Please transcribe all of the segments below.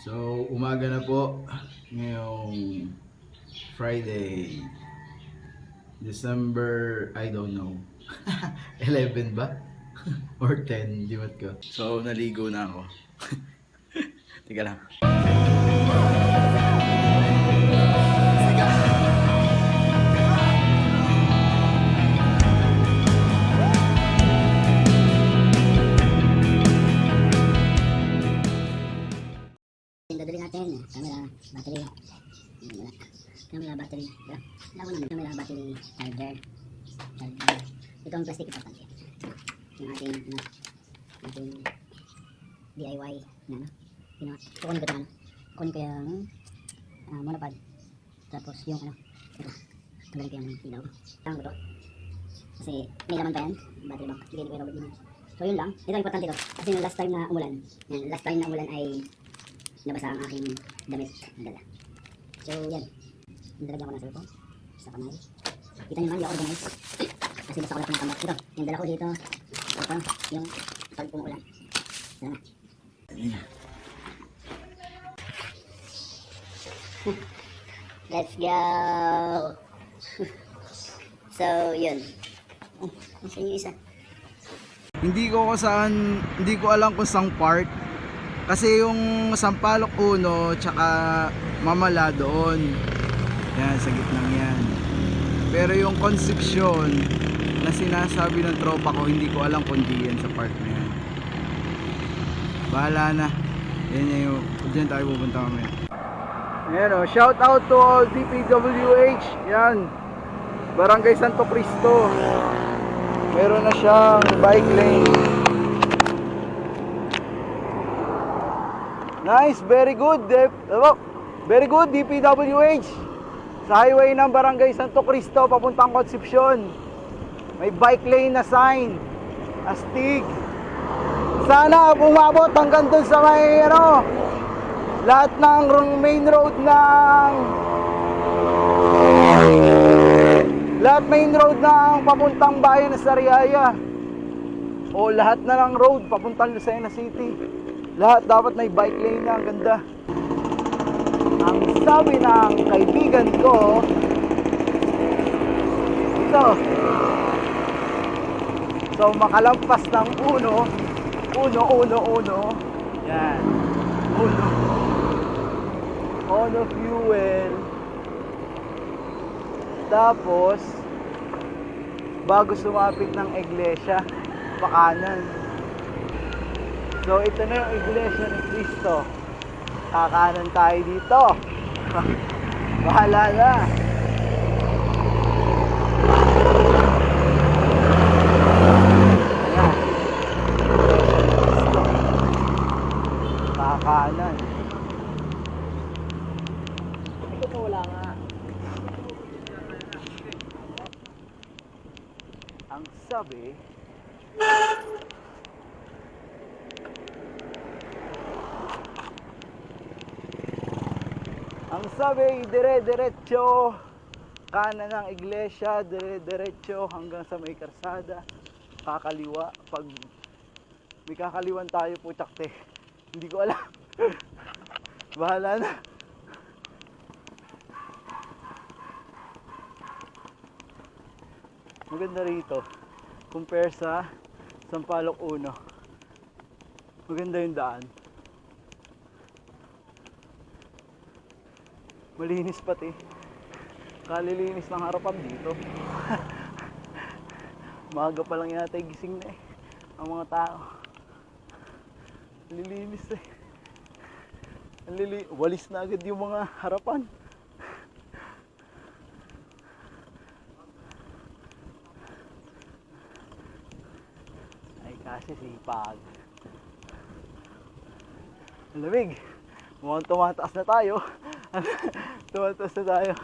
So, umaga na po ngayong Friday, December, I don't know, 11 ba? Or 10, di mat ko. So, naligo na ako. Teka lang. Yung dadali natin, camera, battery, camera, battery, camera, battery, charger. Ito ang plastic importante. Yung ating DIY na kukunin ko ito kukunin ko yung monopod. Tapos yung ito, tanggalin ko yung ilaw. Tanggalin ko ito. Kasi may laman pa yan, battery bank, bigay ko yung robot mo. So yun lang, ito ang importante ito. Kasi yung last time na umulan ay nabasa ang aking damit na dala. So yan, nilagyan ko ng cellphone sa kamay. Kita nyo naman, yung organize. Kasi basta ko lang ng tambak. Ito, yung dala ko dito. Ito, yung pag umuulan. Sana. Let's go! So yun. Nasa yung isa. Hindi ko alam kung saan part. Kasi yung Sampaloc 1 tsaka Mamala doon. Yan, sa gitnang yan. Pero yung Concepcion na sinasabi ng tropa ko, hindi ko alam kung di yan sa part na yan. Bahala na. Yan yung, dyan tayo pupunta kami. Ayan o, shout out to all DPWH. Yan, Barangay Santo Cristo. Meron na siyang bike lane. Nice, very good. Very good, DPWH. Sa highway ng Barangay Santo Cristo papuntang Concepcion, may bike lane na sign, astig. Sana umabot hanggang dun sa may lahat ng main road ng papuntang bayan ng Sariaya, o lahat na ng road papuntang Lucena City. Lahat dapat may bike lane na, ang ganda. Ang sabi ng kaibigan ko, ito. So makalampas ng uno, yan, uno fuel. Tapos bago sumapit ng iglesia, pakanan. So ito na yung iglesia ni Cristo. Kakanan tayo dito. Bahala na. Ayan. Kakanan. Ito po wala nga. Ang sabi, dire-diretso kanan ng iglesia, dire-diretso hanggang sa may karsada, kakaliwa. Pag may kakaliwan tayo po, tsakte, hindi ko alam. Bahala na. Maganda rito compare sa Sampaloc 1. Maganda yung daan, malinis pati. Kalilinis ng harapan dito. Maaga pa lang yata gising na ang mga tao. Lilinis walis na agad yung mga harapan. Ay kasi sipag. Ang lamig. Mukhang tumataas na tayo. Tumataas na tayo.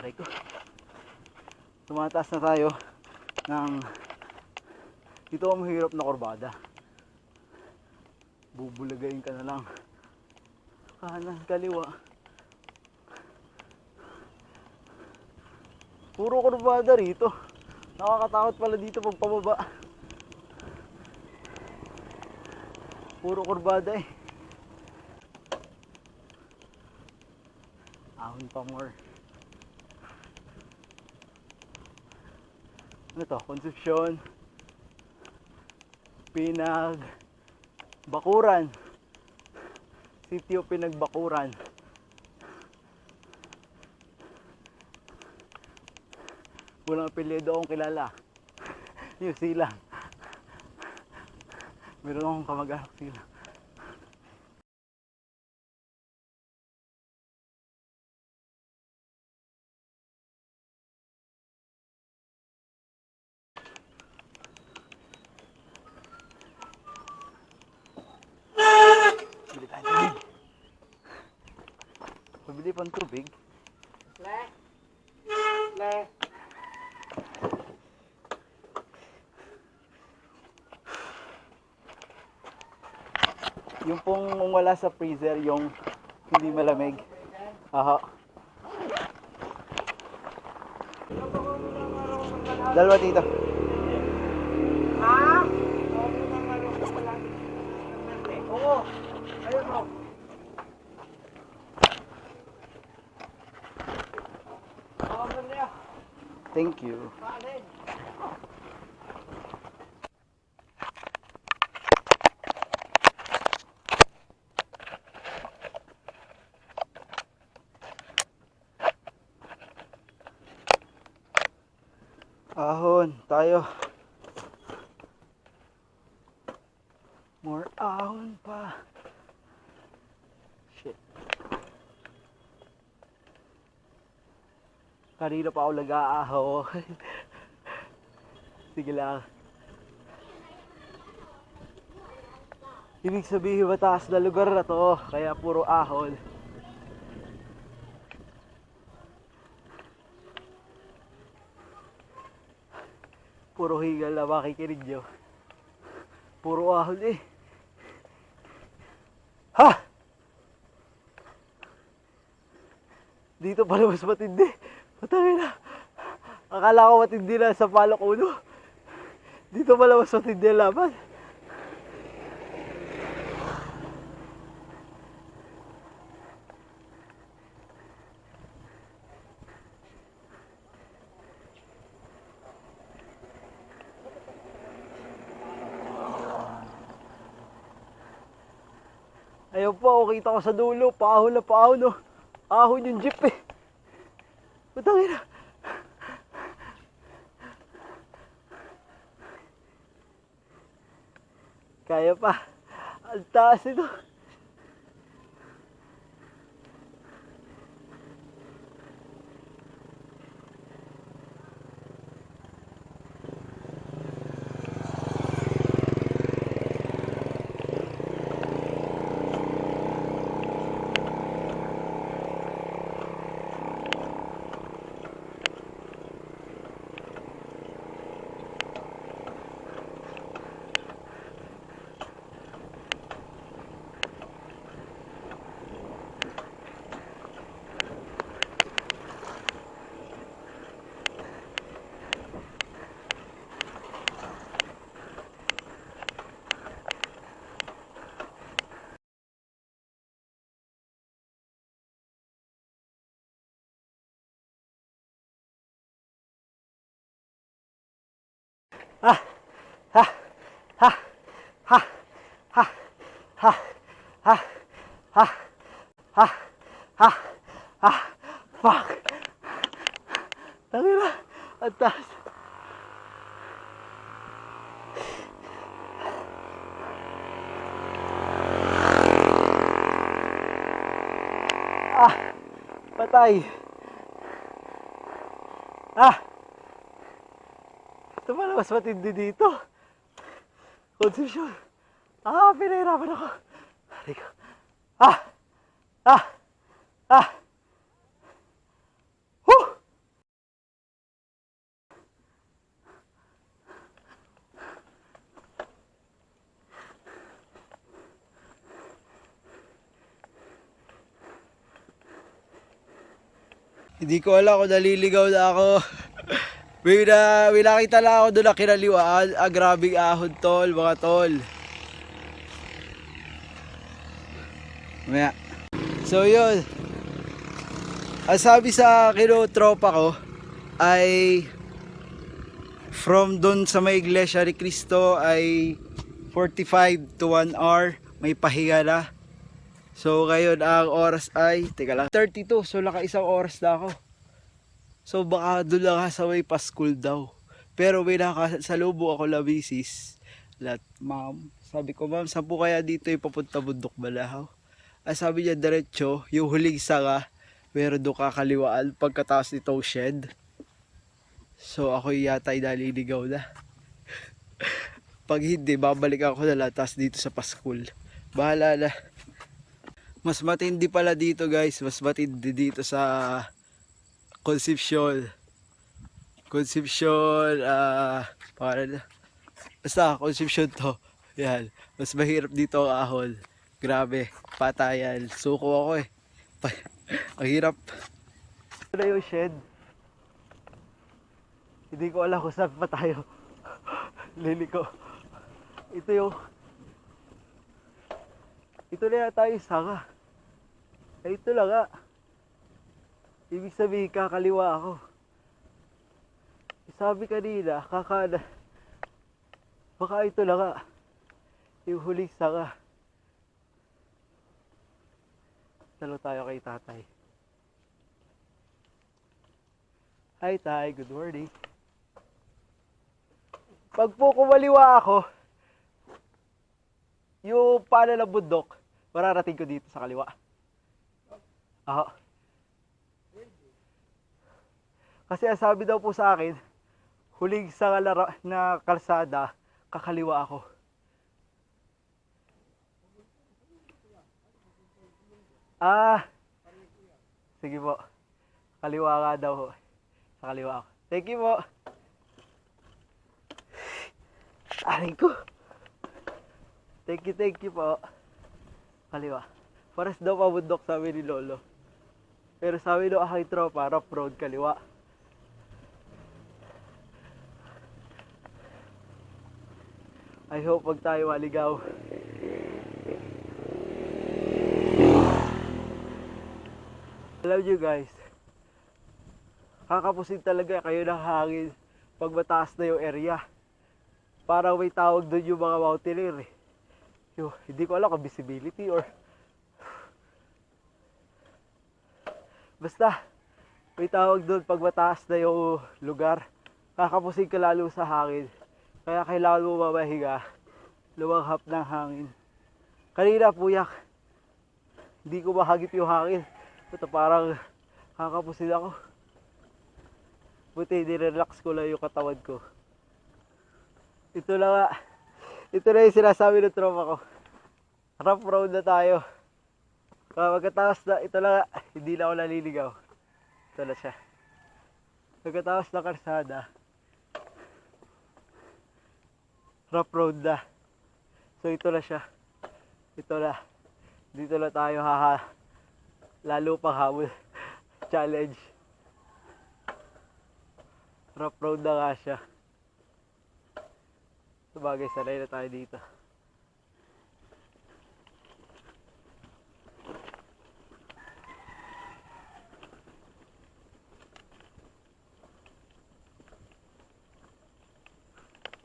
Aray ko. Tumataas na tayo ng dito ang mahirap na kurbada. Bubulagayin ka na lang. Kanan, kaliwa. Puro kurbada rito. Nakakatakot pala dito pag pababa. Puro kurbada eh. Ahon pa more. Ano to? Concepcion. Bakuran. Sitio Pinagbakuran. Walang apelyido akong kilala. New Zealand. Meron akong kamag-anak sila. Bili tayo tubig. Pabili pang tubig. Yung pong wala sa freezer, yung hindi malamig. Aha. Dalawa dito. Ha? Oo. Ayun o. Thank you. Ahon tayo. More ahon pa. Shit. Kanina pa ako nag-aahaw. Sige lang. Ibig sabihin mataas na lugar na to, kaya puro ahon. Puro hingal na makikinig nyo. Puro ahon eh. Ha! Dito pala mas matindi. Matangin na. Akala ko matindi na sa Palok Uno. Dito pala mas matindi ang laban. Ayun po, kita ko sa dulo, paahon na paahon, no. Ahon yung jeep eh. Putangin na. Kaya pa. Ang taas ito. Ha! Ha! Ha! Ha! Ha! Ha! Ha! Ha! Ha! Ha! Ha! Fuck! Tangina! Ang taas! Ah! Patay! Ah! Ito pala mas matindi dito. Concepcion. Ah, pinahirapan ako. Hari ko. Ah! Ah! Ah! Huh! Hindi ko alam kung naliligaw na ako. May nakita lang ako doon na kinaliwaan. Grabing ahon tol, mga tol. Maya. So yun. Ang sabi sa tropa ko ay from doon sa may Iglesia ni Cristo ay 45 to 1 hour. May pahinga na. So ngayon ang oras ay, teka lang, 32. So naka-isang oras na ako. So baka doon lang sa may pa-school daw. Pero may nakasalubong ako na misis. Ma'am, sabi ko, ma'am, saan po kaya dito yung papunta Bundok Balahaw? Sabi niya, diretso, yung huling sanga, meron doon kakaliwaan pagkatapos nitong shed. So ako yata ay naliligaw na. Pag hindi, babalik ako na lang, tapos dito sa pa-school. Bahala na. Mas matindi pala dito guys, mas matindi dito sa Concepcion, basta Concepcion to. Yan, mas mahirap dito ang ahon. Grabe, patayan. Suko ako eh. Ang hirap. Ito na yung shed. Hindi ko alam kung saan pa tayo. Liliko. Ito na yata yung sanga. Ay, ito lang nga. Ibig sabihin, kakaliwa ako. Sabi kanina, baka ito lang nga. Yung huling sanga. Talo tayo kay tatay. Hi tay, good morning. Pag po kumaliwa ako, yung pala ng bundok, mararating ko dito sa kaliwa. Ako. Kasi ang sabi daw po sa akin, huling sa na kalsada, kakaliwa ako. Sige po. Kaliwa nga daw. Sa kaliwa ako. Thank you po. Aray ko. Thank you po. Kaliwa. Pares daw pabundok sabi ni Lolo. Pero sabi daw aking tropa, rough road kaliwa. I hope wag tayo maligaw. Alam nyo guys, kakapusin talaga kayo ng hangin pag mataas na yung area. Parang may tawag doon yung mga mountaineer eh. Hindi ko alam kung visibility or basta may tawag doon pag mataas na yung lugar. Kakapusin ka lalo sa hangin. Kaya kailangan mo mamahiga, lumanghap ng hangin. Kanina puyak, hindi ko mahagip yung hangin. Ito parang kakapusin ako. Buti nirelax ko lang yung katawan ko. Ito na yung sinasabi ng tropa ko. Rough road na tayo. Pagkatapos na, ito na hindi na ako naliligaw. Ito na siya. Pagkatapos na karsada, rough road na. So ito na siya. Ito na. Dito na tayo lalo pang habol. Challenge. Rough road na nga siya. Sabagay, sanay na tayo dito.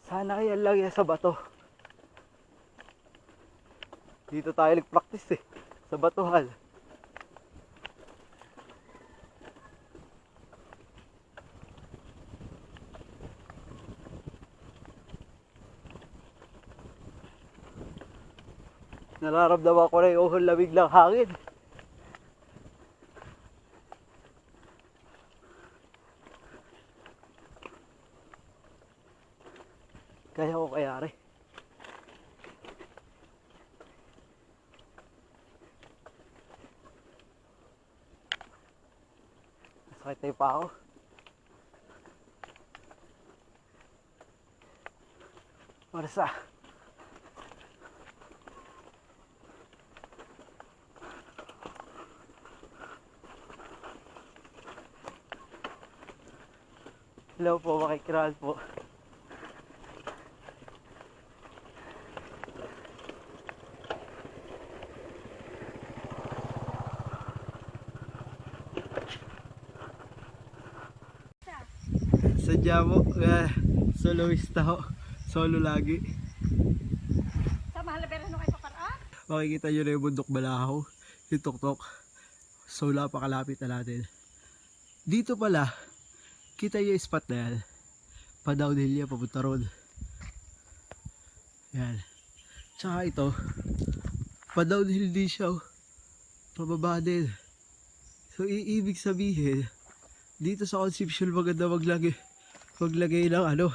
Sana kaya lang yan sa bato. Dito tayo nag-practice eh. Sa batuhan. Nararamdaman ko na yung lamig ng hangin. Kaya ko kayari. Sakit na yung pa ako. Marasa. Hello po, makikiral po. Sadya mo, soloista ho. Solo lagi. Sa Mahalabera nung kayo paparaan? Makikita nyo na yung bundok Balahaw, yung tuktok. So napakalapit na natin. Dito pala, kita yung spot na yan. Pa-downhill yan, papunta road. Yan. Tsaka ito, pa-downhill din siya. Oh. Pababa din. So ibig sabihin, dito sa Concepcion maganda maglagay ng ano.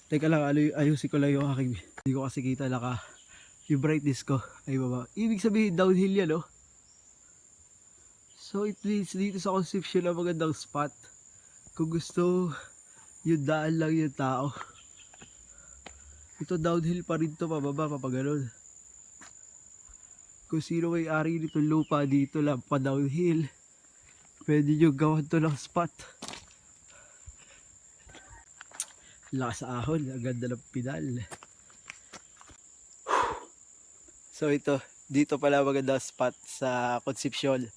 Teka lang, ayusin ko lang yung aking, hindi ko kasi kita yung brightness ko ay baba. Ibig sabihin downhill yan, no? So it means dito sa Concepcion na magandang spot. Kung gusto, yung daan lang yung tao. Ito downhill pa rin to, pababa, papaganon. Kung sino may ari nitong lupa dito lang pa downhill, pwede nyo gawan to ng spot. Lakas sa ahon, ang ganda ng pedal. So ito, dito pala maganda spot sa Concepcion.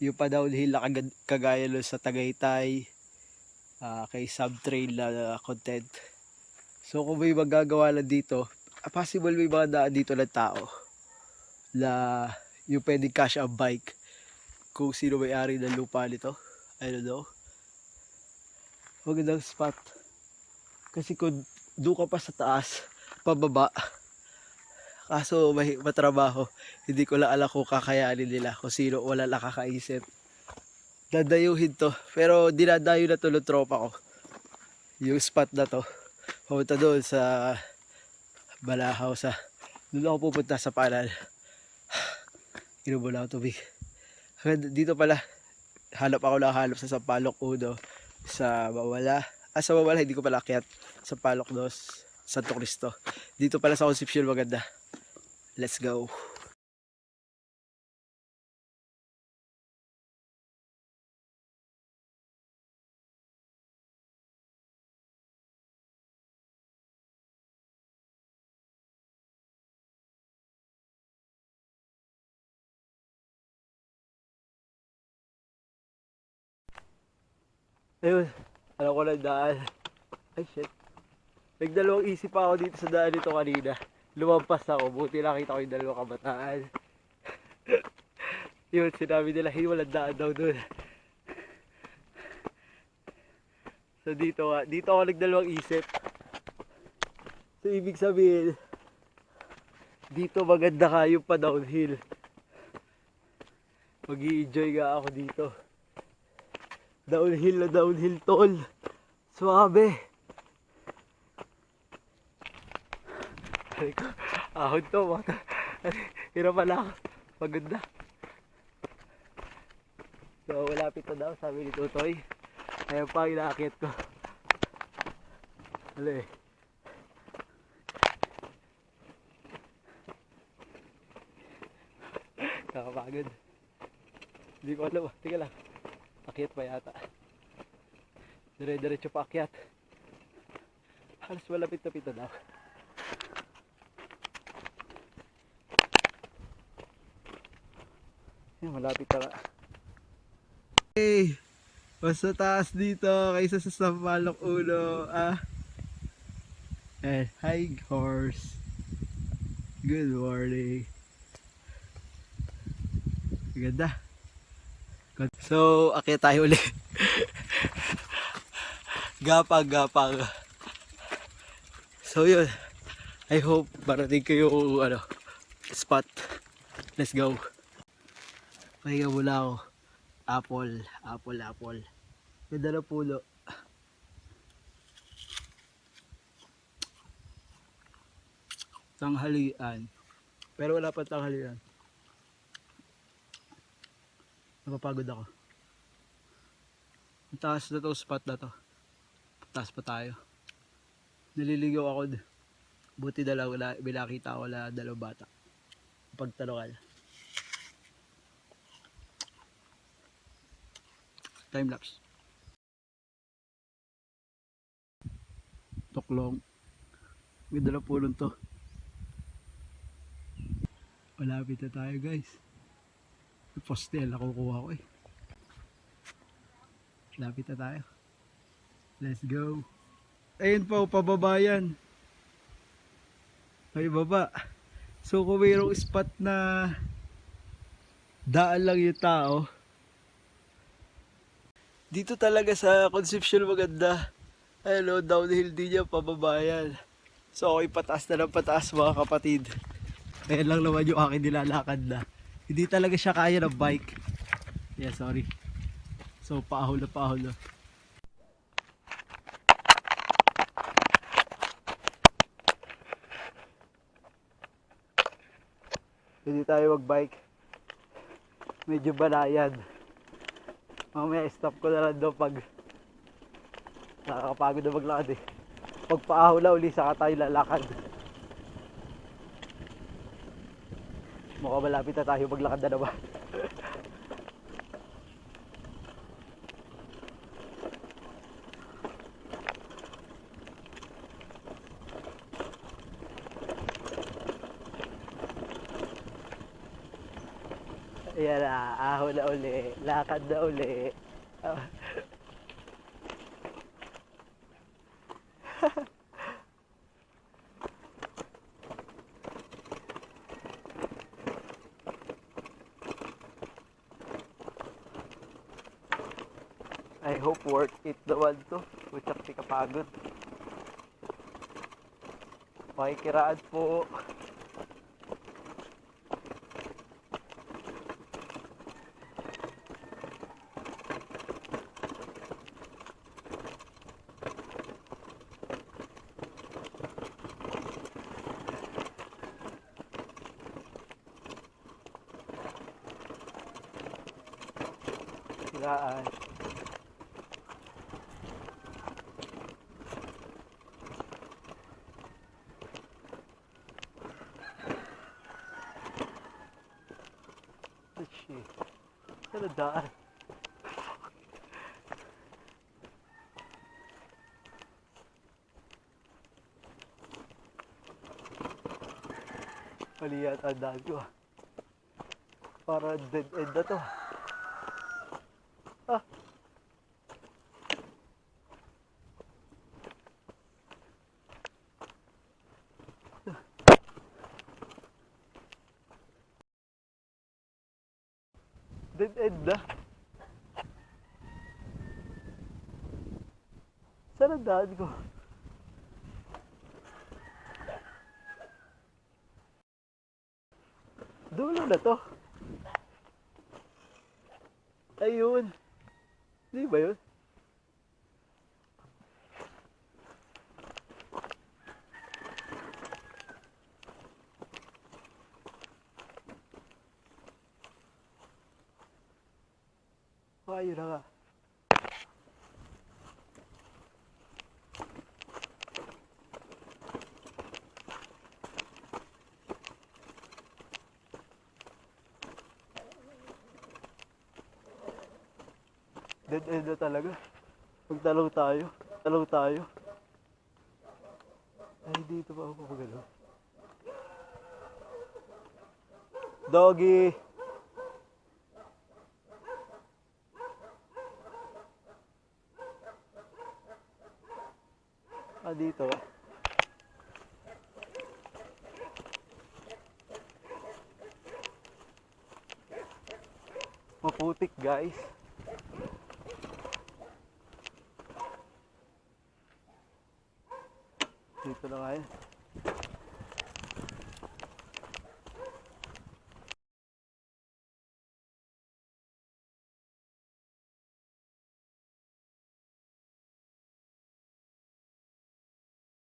Yung pa downhill na kagaya nun sa Tagaytay, kay Subtrail na content. So kung may magagawa lang dito, possible may mga daan dito ng tao na yung pwedeng cash ang bike. Kung sino may-ari ng lupa nito, I don't know. Magandang spot. Kasi kung doon ka pa sa taas, pababa, kaso may matrabaho, hindi ko lang alam kung kakayanin nila, kung sino wala nakakaisip. Dadayuhin to, pero dinadayo na to ng tropa ko. Yung spot na to, pumunta doon sa Balahaw, doon ako pupunta sa Panan. Inubo na ako tubig. Dito pala, hanap sa Sampaloc 1, sa Mawala. Sa Mawala, hindi ko pala akyat. Sa Sampaloc 2, Santo Cristo. Dito pala sa Concepcion maganda. Let's go. Ayun, alam ko na daan. Ay shit. Nagdalawang isip pa ako dito sa daan dito kanina. Lumampas ako, buti nakita ko yung dalawang kabataan. Yun, sinabi nila, hey, walang daan daw dun. So dito ako nagdalawang isip. So ibig sabihin, dito maganda kayo pa downhill. Mag-i-enjoy nga ako dito. Downhill na downhill tol. Suabe. Ahon to. Hirap pala ako. Maganda. So malapit na daw, sabi ni Tutoy. Ayan pa, inaakit ko. Hala eh. Nakapagod. Hindi ko alam. Tika lang. Akyat pa yata. Dire-diretso pa akyat. Halos malapit-lapit na daw. Yan, malapit na nga. Hey! Mas taas dito kaysa sa Sampaloc 1. Hi horse. Good morning. Ganda. So, akyat tayo ulit. Gapang. So, yun. I hope marating ko yung spot. Let's go. Pahinga muna ako. Apple. Ganda na puno. Tanghalian. Pero wala pa tanghalian. Napapagod ako. Ang taas na to, spot na to. Taas pa tayo. Naliligaw ako. Buti binakita ko wala dalawang bata. Pagtanungan. Time lapse. tuklong. Ganda na punong to. Malapit na tayo guys. Postel ako kukuha ko eh. Malapit na tayo. Let's go. Ayun pa, pababa yan. Ay baba. So kung mayroong spot na daan lang yung tao, dito talaga sa Concepcion maganda. Ayun o, downhill din yan, pababa yan. So ako'y pataas na ng pataas mga kapatid. Ayan lang naman yung akin nilalakad na. Hindi talaga siya kaya ng bike. Yeah, sorry. So paahol na paahol na. Hindi tayo mag-bike. Medyo balayan. Mamaya stop ko na lang doon pag nakakapagod na maglakad eh. Pag paahol na uli saka tayo lalakad. Mukhang malapit na tayo maglakad na naman. Ayan na, ahon na uli, lakad na uli. I hope worth it naman to. Putsak di kapagod. Pakikiraan po. Kiraan. Shit. Saan na daan? Mali yata ang daan ko ah. Para dead end na to. Ah. Dead end na. Saan ang daan ko? Dulo na to. Ayun. Di ba yun? Ayun na nga. Dead end na talaga. Magtalong tayo. Talong tayo. Ay, dito pa ako magalaw. Doggy! Ah, dito. Maputik, guys. Dito na nga yan.